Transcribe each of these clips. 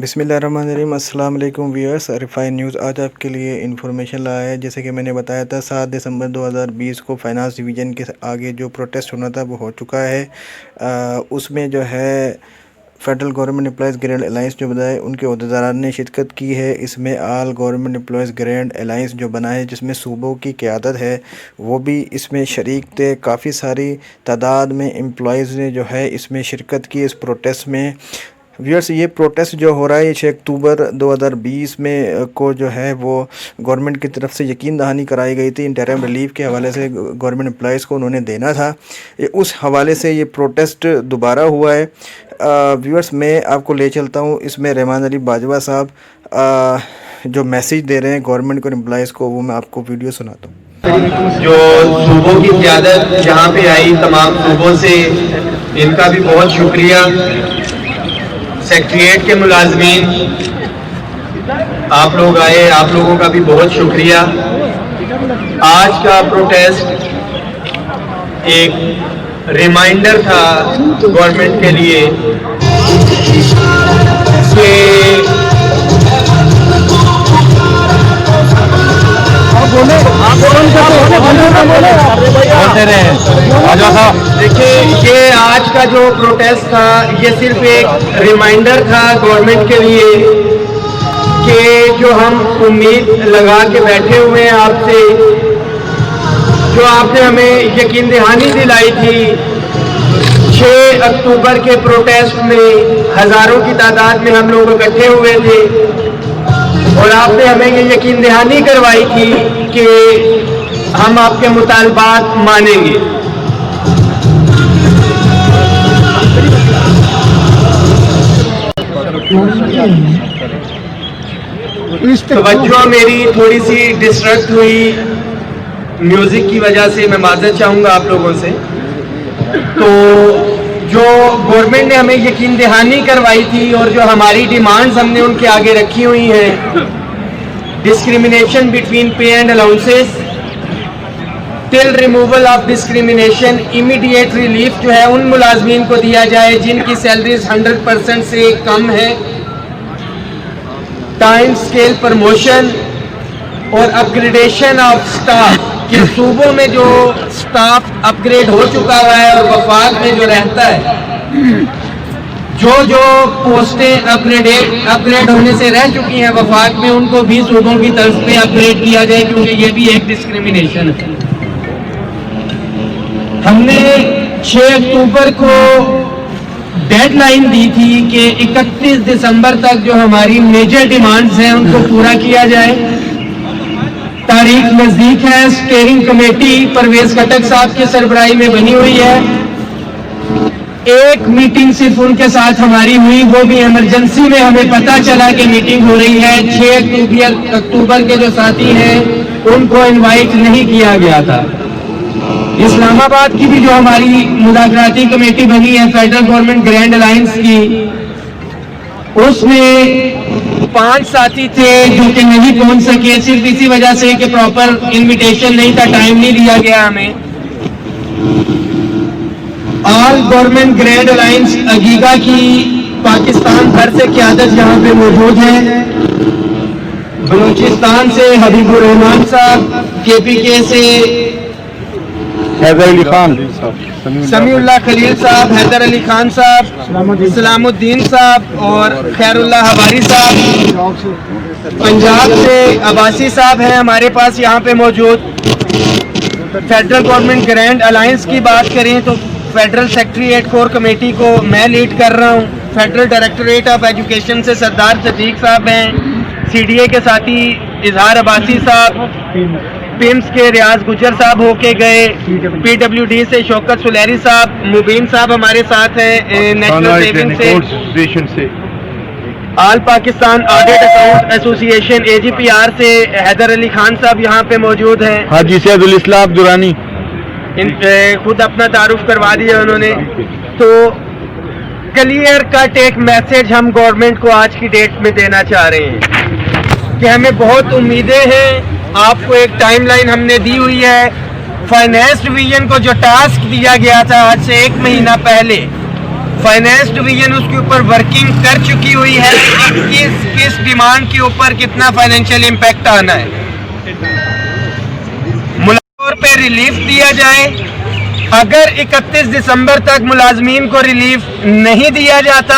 بسم اللہ الرحمن الرحیم۔ السلام علیکم ویورز، ریفائن نیوز آج آپ کے لیے انفارمیشن لایا ہے۔ جیسے کہ میں نے بتایا تھا 7 دسمبر 2020 کو فائنانس ڈویژن کے آگے جو پروٹیسٹ ہونا تھا وہ ہو چکا ہے۔ اس میں جو ہے federal government employees grand alliance جو بنائے ان کے عہدیداران نے شرکت کی ہے۔ اس میں آل گورنمنٹ امپلائیز گرینڈ الائنس جو بنا ہے جس میں صوبوں کی قیادت ہے وہ بھی اس میں شریک تھے۔ کافی ساری تعداد میں امپلائیز نے جو ہے اس میں شرکت کی اس پروٹیسٹ میں۔ ویورس، یہ پروٹیسٹ جو ہو رہا ہے 6 اکتوبر 2020 میں کو جو ہے وہ گورنمنٹ کی طرف سے یقین دہانی کرائی گئی تھی، انٹرم ریلیف کے حوالے سے گورنمنٹ امپلائیز کو انہوں نے دینا تھا۔ اس حوالے سے یہ پروٹیسٹ دوبارہ ہوا ہے۔ ویورس، میں آپ کو لے چلتا ہوں، اس میں رحمان علی باجوہ صاحب جو میسیج دے رہے ہیں گورنمنٹ اور امپلائیز کو، وہ میں آپ کو ویڈیو سناتا ہوں۔ جو صوبوں کی قیادت یہاں پہ آئی تمام صوبوں سے، ان کا بھی بہت شکریہ۔ سیکریٹریٹ کے ملازمین آپ لوگ آئے، آپ لوگوں کا بھی بہت شکریہ۔ آج کا پروٹیسٹ ایک ریمائنڈر تھا گورنمنٹ کے لیے دیکھیے، یہ آج کا جو پروٹیسٹ تھا یہ صرف ایک ریمائنڈر تھا گورنمنٹ کے لیے کہ جو ہم امید لگا کے بیٹھے ہوئے ہیں آپ سے، جو آپ نے ہمیں یقین دہانی دلائی تھی 6 اکتوبر کے پروٹیسٹ میں، ہزاروں کی تعداد میں ہم لوگ اکٹھے ہوئے تھے اور آپ نے ہمیں یہ یقین دہانی کروائی تھی کہ ہم آپ کے مطالبات مانیں گے۔ توجہ میری تھوڑی سی ڈسٹریکٹ ہوئی میوزک کی وجہ سے، میں معذرت چاہوں گا آپ لوگوں سے۔ تو جو گورنمنٹ نے ہمیں یقین دہانی کروائی تھی اور جو ہماری ڈیمانڈز ہم نے ان کے آگے رکھی ہوئی ہیں، discrimination between pay and allowances, till removal of discrimination, immediate relief جو ہے ان ملازمین کو دیا جائے جن کی سیلریز 100% سے کم ہے، ٹائم سکیل پروموشن اور اپ گریڈیشن آف سٹاف، کہ صوبوں میں جو سٹاف اپ گریڈ ہو چکا ہوا ہے اور وفاق میں جو رہتا ہے، جو پوسٹیں اپ گریڈ ہونے سے رہ چکی ہیں وفاق میں، ان کو بھی صوبوں کی طرف پہ اپ گریڈ کیا جائے، کیونکہ یہ بھی ایک ڈسکریمنیشن ہے۔ ہم نے 6 اکتوبر کو ڈیڈ لائن دی تھی کہ 31 دسمبر تک جو ہماری میجر ڈیمانڈز ہیں ان کو پورا کیا جائے۔ تاریخ نزدیک ہے، اسٹیئرنگ کمیٹی پرویز خٹک صاحب کی سربراہی میں بنی ہوئی ہے۔ ایک میٹنگ صرف ان کے ساتھ ہماری ہوئی، وہ بھی ایمرجنسی میں ہمیں پتہ چلا کہ میٹنگ ہو رہی ہے۔ 6 اکتوبر کے جو ساتھی ہیں ان کو انوائٹ نہیں کیا گیا تھا۔ اسلام آباد کی بھی جو ہماری مذاکراتی کمیٹی بنی ہے فیڈرل گورنمنٹ گرینڈ الائنس کی، اس میں 5 ساتھی تھے جو کہ نہیں پہنچ سکے، صرف اسی وجہ سے کہ پراپر انویٹیشن نہیں تھا، ٹائم نہیں دیا گیا ہمیں۔ آل گورنمنٹ گرینڈ الائنس اگیگا کی پاکستان بھر سے قیادت یہاں پہ موجود ہے۔ بلوچستان سے حبیب الرحمان صاحب، کے پی کے سے حیدر علی خان، سمیع اللہ خلیل صاحب، حیدر علی خان صاحب، اسلام الدین صاحب اور خیر اللہ حواری صاحب۔ پنجاب سے عباسی صاحب ہیں ہمارے پاس یہاں پہ موجود۔ فیڈرل گورنمنٹ گرینڈ الائنس کی بات کریں تو فیڈرل سیکریٹریٹ کور کمیٹی کو میں لیڈ کر رہا ہوں۔ فیڈرل ڈائریکٹوریٹ آف ایجوکیشن سے سردار صدیق صاحب ہیں، سی ڈی اے کے ساتھی اظہار عباسی صاحب، پیمز کے ریاض گجر صاحب ہو کے گئے، پی ڈبلیو ڈی سے شوکت سلیری صاحب، مبین صاحب ہمارے ساتھ ہیں نیشنل سیونگ سے، آل پاکستان آڈٹ اکاؤنٹ ایسوسی ایشن اے جی پی آر سے حیدر علی خان صاحب یہاں پہ موجود ہیں۔ حاجی سید الاسلام دورانی خود اپنا تعارف کروا دیا انہوں نے۔ تو کلیئر کٹ ایک میسج ہم گورنمنٹ کو آج کی ڈیٹ میں دینا چاہ رہے ہیں کہ ہمیں بہت امیدیں ہیں۔ آپ کو ایک ٹائم لائن ہم نے دی ہوئی ہے۔ فائنانس ڈویژن کو جو ٹاسک دیا گیا تھا آج سے 1 مہینہ پہلے फाइनेंस डिवीजन उसके ऊपर वर्किंग कर चुकी हुई है कि किस डिमांड के ऊपर कितना फाइनेंशियल इम्पैक्ट आना है। मुलाजमों पे रिलीफ दिया जाए। अगर 31 दिसंबर तक मुलाजमीन को रिलीफ नहीं दिया जाता,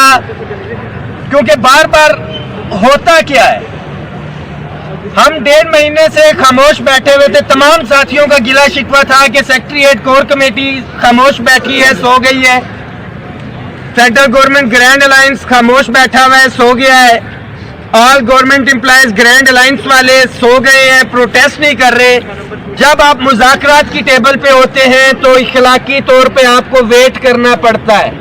क्योंकि बार बार होता क्या है, हम 1.5 महीने से खामोश बैठे हुए थे। तमाम साथियों का गिला शिकवा था कि सेक्रेटरीट कोर कमेटी खामोश बैठी है, सो गई है। फेडरल गवर्नमेंट ग्रैंड अलायंस खामोश बैठा हुआ है, सो गया है। All government employees grand alliance वाले सो गए हैं, प्रोटेस्ट नहीं कर रहे। जब आप मुज़ाकरात की टेबल पे होते हैं तो इखलाकी तौर पे आपको वेट करना पड़ता है।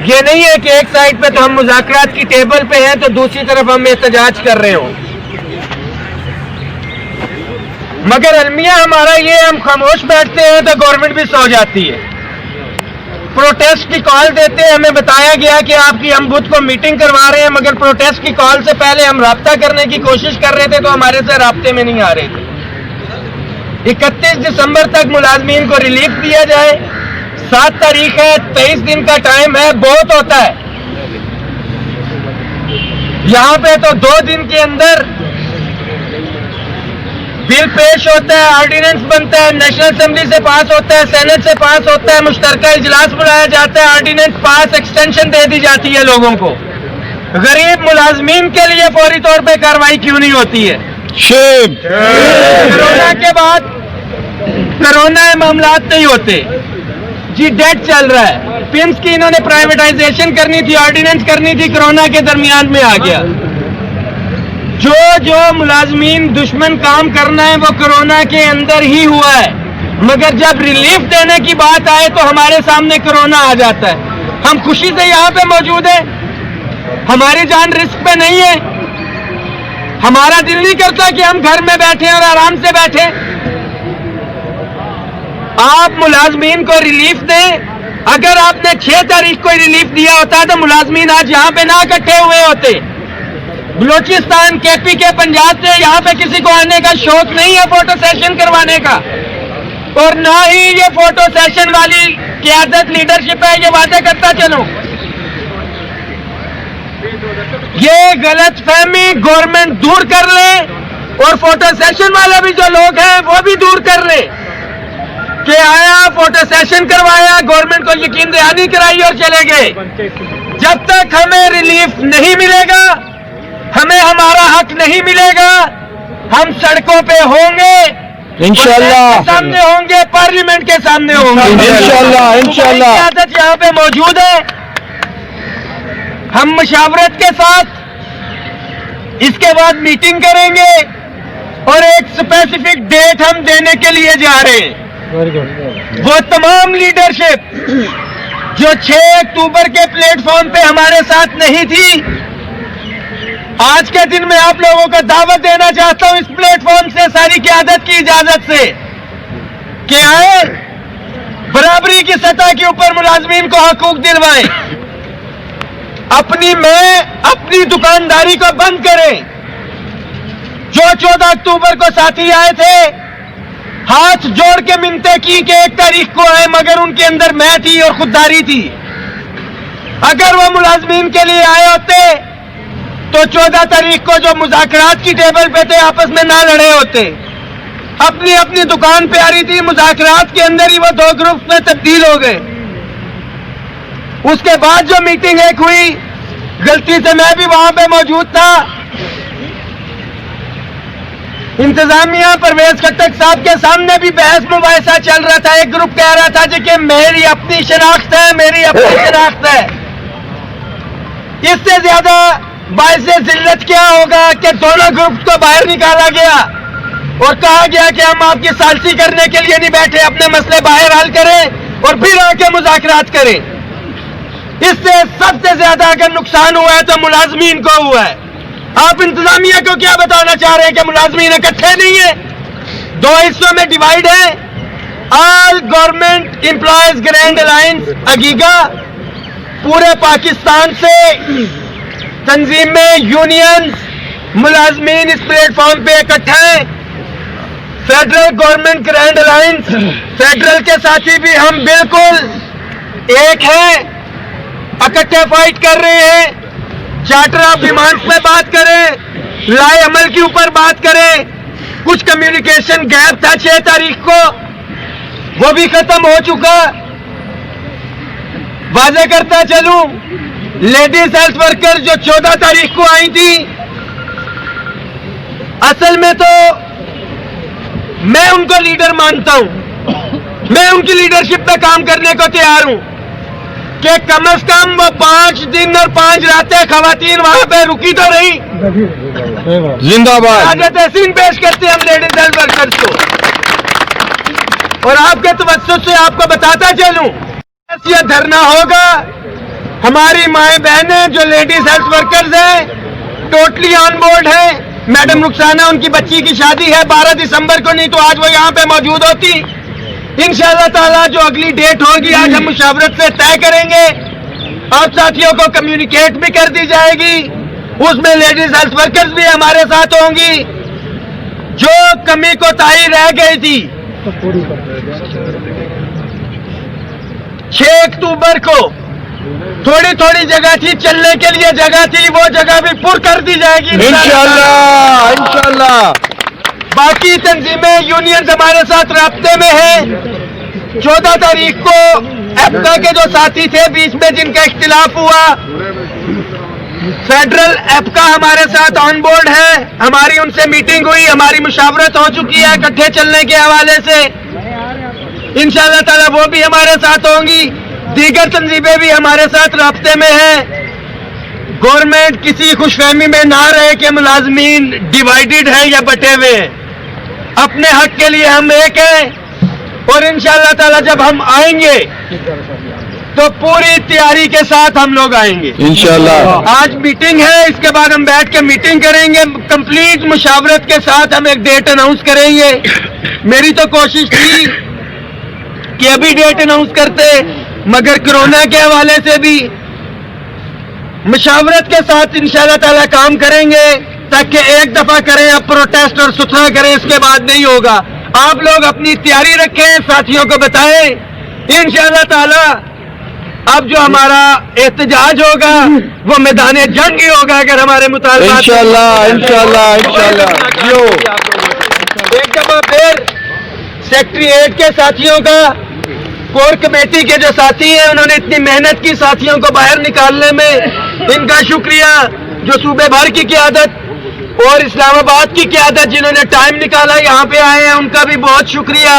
ये नहीं है कि एक साइड पे तो हम मुज़ाकरात की टेबल पे हैं तो दूसरी तरफ हम एहतजाज कर रहे हो। मगर अलमिया हमारा ये, हम खामोश बैठते हैं तो गवर्नमेंट भी सो जाती है। प्रोटेस्ट की कॉल देते हैं, हमें बताया गया कि आपकी हम बुध को मीटिंग करवा रहे हैं, मगर प्रोटेस्ट की कॉल से पहले हम राब्ता करने की कोशिश कर रहे थे तो हमारे से राब्ते में नहीं आ रहे थे। 31 दिसंबर तक मुलाजमीन को रिलीफ दिया जाए। 7 तारीख है, 23 दिन का टाइम है, बहुत होता है। यहाँ पे तो 2 दिन के अंदर बिल पेश होता है, ऑर्डिनेंस बनता है, नेशनल असेंबली से पास होता है, सेनेट से पास होता है, मुश्तरका इजलास बुलाया जाता है, ऑर्डिनेंस पास, एक्सटेंशन दे दी जाती है लोगों को। गरीब मुलाजमीन के लिए फौरी तौर पे कार्रवाई क्यों नहीं होती है? कोरोना के बाद कोरोना मामलात नहीं होते जी, डेट चल रहा है। पिम्स की इन्होंने प्राइवेटाइजेशन करनी थी, ऑर्डिनेंस करनी थी, कोरोना के दरमियान में आ गया। जो मुलाजमीन दुश्मन काम करना है वो कोरोना के अंदर ही हुआ है, मगर जब रिलीफ देने की बात आए तो हमारे सामने कोरोना आ जाता है। हम खुशी से यहाँ पे मौजूद हैं, हमारी जान रिस्क पे नहीं है। हमारा दिल नहीं करता कि हम घर में बैठे और आराम से बैठे। आप मुलाजमीन को रिलीफ दें। अगर आपने 6 तारीख को रिलीफ दिया होता तो मुलाजमीन आज यहाँ पे ना इकट्ठे हुए होते। बलूचिस्तान, केपी के, पंजाब से यहाँ पे किसी को आने का शौक नहीं है फोटो सेशन करवाने का, और ना ही ये फोटो सेशन वाली क़यादत लीडरशिप है। ये वादे करता चलो, ये गलत फहमी गवर्नमेंट दूर कर ले और फोटो सेशन वाले भी जो लोग हैं वो भी दूर कर ले कि आया फोटो सेशन करवाया, गवर्नमेंट को यकीन दहानी कराई और चले गए। जब तक हमें रिलीफ नहीं मिलेगा, हमें हमारा हक नहीं मिलेगा, हम सड़कों पे होंगे, इंशाअल्लाह सामने होंगे, पार्लियामेंट के सामने होंगे इंशाअल्लाह। इंशाअल्लाह क़यादत यहाँ पे मौजूद है। हम मुशावरत के साथ इसके बाद मीटिंग करेंगे और एक स्पेसिफिक डेट हम देने के लिए जा रहे हैं। वो तमाम लीडरशिप जो 6 अक्टूबर के प्लेटफॉर्म पे हमारे साथ नहीं थी, आज के दिन में आप लोगों को दावत देना चाहता हूं इस प्लेटफॉर्म से, सारी क़यादत की इजाजत से, कि आए बराबरी की सतह के ऊपर मुलाजमीन को हकूक दिलवाएं, अपनी दुकानदारी को बंद करें। जो 14 अक्टूबर को साथी आए थे, हाथ जोड़ के मिन्नतें की कि 1 तारीख को आए, मगर उनके अंदर मैं थी और खुददारी थी। अगर वो मुलाजमीन के लिए आए होते तो 14 तारीख को जो मुज़ाकरात की टेबल पे थे आपस में ना लड़े होते। अपनी अपनी दुकान पे आ रही थी, मुज़ाकरात के अंदर ही वो 2 ग्रुप में तब्दील हो गए। उसके बाद जो मीटिंग एक हुई, गलती से मैं भी वहां पे मौजूद था, इंतजामिया परवेज खट्टक साहब के सामने भी बहस मुबाहिसा चल रहा था। एक ग्रुप कह रहा था जी कि मेरी अपनी शनाख्त है, मेरी अपनी शनाख्त है। इससे ज्यादा बाइसे जिल्लत क्या होगा कि दोनों ग्रुप को बाहर निकाला गया और कहा गया कि हम आपकी सालसी करने के लिए नहीं बैठे, अपने मसले बाहर हल करें और फिर आके मुज़ाकरात करें। इससे सबसे ज्यादा अगर नुकसान हुआ है तो मुलाजमीन को हुआ है। आप इंतजामिया को क्या बताना चाह रहे हैं कि मुलाजमीन इकट्ठे नहीं है? 2 हिस्सों में डिवाइड है। All government employees grand alliance अगीगा पूरे पाकिस्तान से तंजीमें, यूनियंस, मुलाजमीन इस प्लेटफॉर्म पे इकट्ठा है। Federal government grand alliance, federal के साथी भी हम बिल्कुल एक हैं। इकट्ठे फाइट कर रहे हैं, चार्टर ऑफ डिमांड्स पे बात करें, लाए अमल के ऊपर बात करें। कुछ कम्युनिकेशन गैप था 6 तारीख को, वो भी खत्म हो चुका। वाजे करता चलूं, लेडीज हेल्थ वर्कर जो 14 तारीख को आई थी, असल में तो मैं उनको लीडर मानता हूं, मैं उनकी लीडरशिप पे काम करने को तैयार हूं कि कम से कम वो 5 दिन और 5 रातें खवातीन वहां पे रुकी तो रही। जिंदाबाद। आज तहसीन पेश करते हैं हम लेडीज हेल्थ वर्कर्स को। और आपके तवज्जुह से आपको बताता चलूं, ये धरना होगा। हमारी माएं बहनें जो लेडीज हेल्थ वर्कर्स हैं टोटली ऑन बोर्ड है। मैडम रुखसाना, उनकी बच्ची की शादी है 12 दिसंबर को, नहीं तो आज वो यहाँ पे मौजूद होती। इंशाअल्लाह ताला जो अगली डेट होगी आज हम मुशावरत से तय करेंगे और साथियों को कम्युनिकेट भी कर दी जाएगी। उसमें लेडीज हेल्थ वर्कर्स भी हमारे साथ होंगी। जो कमी कोताही रह गई थी 6 अक्टूबर को, थोड़ी थोड़ी जगह थी चलने के लिए, जगह थी, वो जगह भी पुर कर दी जाएगी इंशाअल्लाह इंशाअल्लाह। बाकी तंजीमें यूनियन हमारे साथ राब्ते में है। 14 तारीख को एप्का के जो साथी थे बीच में जिनका इख्तिलाफ हुआ, फेडरल एप्का हमारे साथ ऑन बोर्ड है। हमारी उनसे मीटिंग हुई, हमारी मुशावरत हो चुकी है इकट्ठे चलने के हवाले से। इंशाअल्लाह ताला वो भी हमारे साथ होंगी। दीगर तंजीमें भी हमारे साथ राब्ते में है। गवर्नमेंट किसी खुशफहमी में ना रहे कि मुलाजमीन डिवाइडेड है या बटे हुए हैं। अपने हक के लिए हम एक हैं और इंशाअल्लाह ताला जब हम आएंगे तो पूरी तैयारी के साथ हम लोग आएंगे इंशाअल्लाह। आज मीटिंग है, इसके बाद हम बैठ के मीटिंग करेंगे। कंप्लीट मुशावरत के साथ हम एक डेट अनाउंस करेंगे। मेरी तो कोशिश थी कि अभी डेट अनाउंस करते, मगर कोरोना के हवाले से भी मुशावरत के साथ इंशाअल्लाह ताला काम करेंगे ताकि एक दफा करें, अब प्रोटेस्ट और सुथरा करें, इसके बाद नहीं होगा। आप लोग अपनी तैयारी रखें, साथियों को बताएं। इंशाअल्लाह ताला अब जो हमारा एहतजाज होगा वो मैदान जंग ही होगा अगर हमारे मुतालबात इंशाअल्लाह इंशाअल्लाह इंशाअल्लाह। जियो। एक दफा फिर सेक्रेटरी 8 के साथियों का, कोर कमेटी के जो साथी हैं, उन्होंने इतनी मेहनत की साथियों को बाहर निकालने में, इनका शुक्रिया। जो सूबे भर की क़यादत और इस्लामाबाद की क़यादत जिन्होंने टाइम निकाला यहाँ पे आए हैं, उनका भी बहुत शुक्रिया।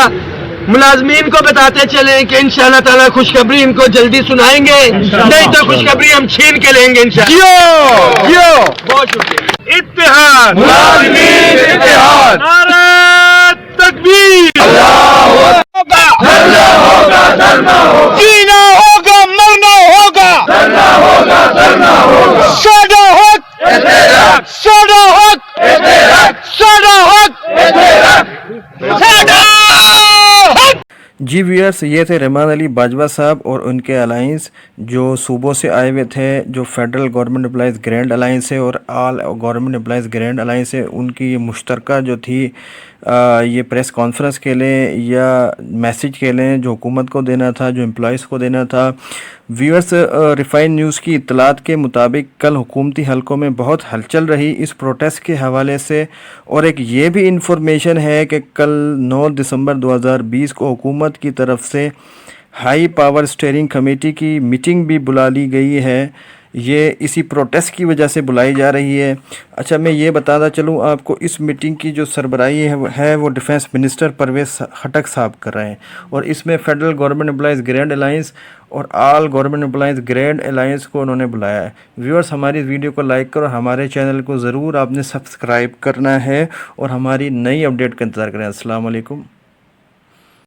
मुलाजमीन को बताते चलें कि इंशाअल्लाह ताला खुशखबरी इनको जल्दी सुनाएंगे, नहीं तो खुशखबरी हम छीन के लेंगे इंशाअल्लाह। जियो। बहुत शुक्रिया। इत्तेहाद, मुलाजमीन इत्तेहाद। नारा तकबीर। जीना होगा मरना होगा, साडा हक साडा हक साडा हक साडा हक। जी व्यूअर्स, ये थे रहमान अली बाजवा साहब और उनके अलाइंस जो सूबों से आए हुए थे, जो federal government employees grand alliance है और all government employees grand alliance है। उनकी ये मुश्तरका जो थी ये प्रेस कॉन्फ्रेंस के लिए या मैसेज के लिए जो हुकूमत को देना था, जो एम्प्लॉइज़ को देना था। व्यूअर्स, रिफाइन न्यूज़ की इत्तलात के मुताबिक कल हुकूमती हलकों में बहुत हलचल रही इस प्रोटेस्ट के हवाले से। और एक ये भी इंफॉर्मेशन है कि कल 9 दिसंबर 2020 को हुकूमत की तरफ से हाई पावर स्टीयरिंग कमेटी की मीटिंग भी बुला ली गई है। ये इसी प्रोटेस्ट की वजह से बुलाई जा रही है। अच्छा, मैं ये बताता चलूँ आपको, इस मीटिंग की जो सरबराही है वो डिफेंस मिनिस्टर परवेज़ खटक साहब कर रहे हैं और इसमें federal government employees grand alliance और all government employees grand alliance को उन्होंने बुलाया है। व्यूअर्स, हमारी इस वीडियो को लाइक करो, हमारे चैनल को ज़रूर आपने सब्सक्राइब करना है और हमारी नई अपडेट का इंतज़ार करें। अस्सलाम वालेकुम।